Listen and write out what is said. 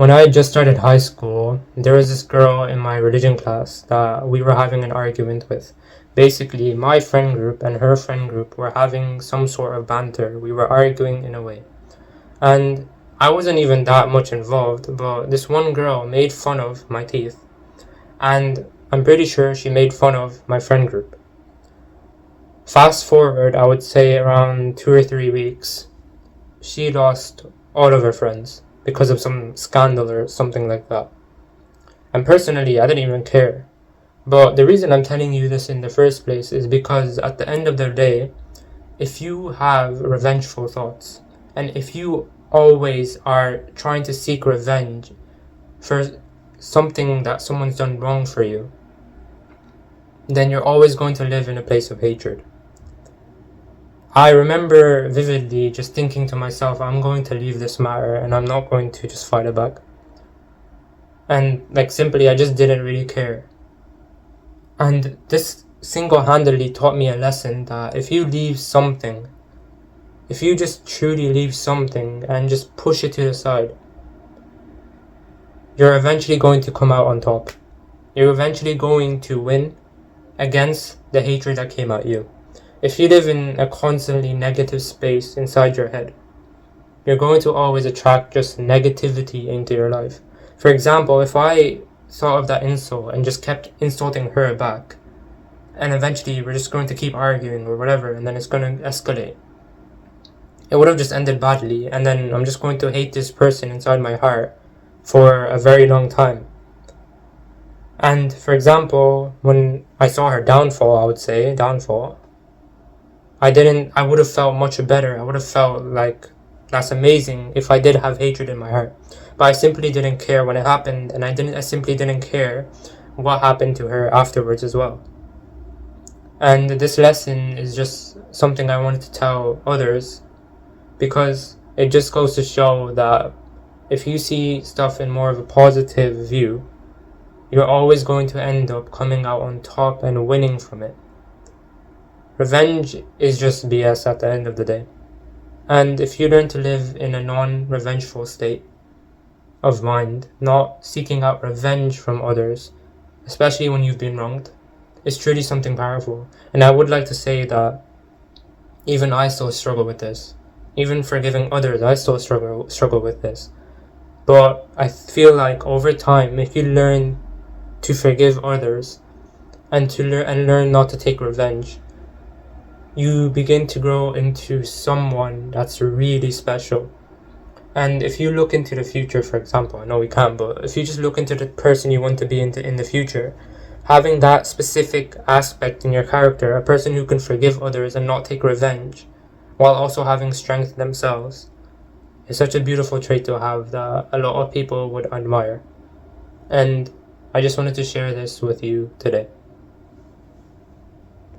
When I just started high school, there was this girl in my religion class that we were having an argument with. Basically, my friend group and her friend group were having some sort of banter. We were arguing in a way. And I wasn't even that much involved, but this one girl made fun of my teeth. And I'm pretty sure she made fun of my friend group. Fast forward, I would say around 2 or 3 weeks, she lost all of her friends because of some scandal or something like that. And personally, I didn't even care. But the reason I'm telling you this in the first place is because at the end of the day, if you have revengeful thoughts, and if you always are trying to seek revenge for something that someone's done wrong for you, then you're always going to live in a place of hatred. I remember vividly just thinking to myself, I'm going to leave this matter and I'm not going to just fight it back. And simply, I just didn't really care. And this single-handedly taught me a lesson that if you just truly leave something and just push it to the side, you're eventually going to come out on top. You're eventually going to win against the hatred that came at you. If you live in a constantly negative space inside your head, you're going to always attract just negativity into your life. For example, if I thought of that insult and just kept insulting her back, and eventually we're just going to keep arguing or whatever, and then it's going to escalate, it would have just ended badly, and then I'm just going to hate this person inside my heart for a very long time. And for example, when I saw her downfall, I would have felt much better. I would have felt like that's amazing if I did have hatred in my heart. But I simply didn't care when it happened, and I simply didn't care what happened to her afterwards as well. And this lesson is just something I wanted to tell others, because it just goes to show that if you see stuff in more of a positive view, you're always going to end up coming out on top and winning from it. Revenge is just BS at the end of the day. And if you learn to live in a non-revengeful state of mind, not seeking out revenge from others, especially when you've been wronged, it's truly something powerful. And I would like to say that even I still struggle with this. Even forgiving others, I still struggle with this. But I feel like over time, if you learn to forgive others and learn not to take revenge, you begin to grow into someone that's really special. And if you look into the future, for example, I know we can't, but if you just look into the person you want to be in the future, having that specific aspect in your character, a person who can forgive others and not take revenge, while also having strength themselves, is such a beautiful trait to have that a lot of people would admire. And I just wanted to share this with you today.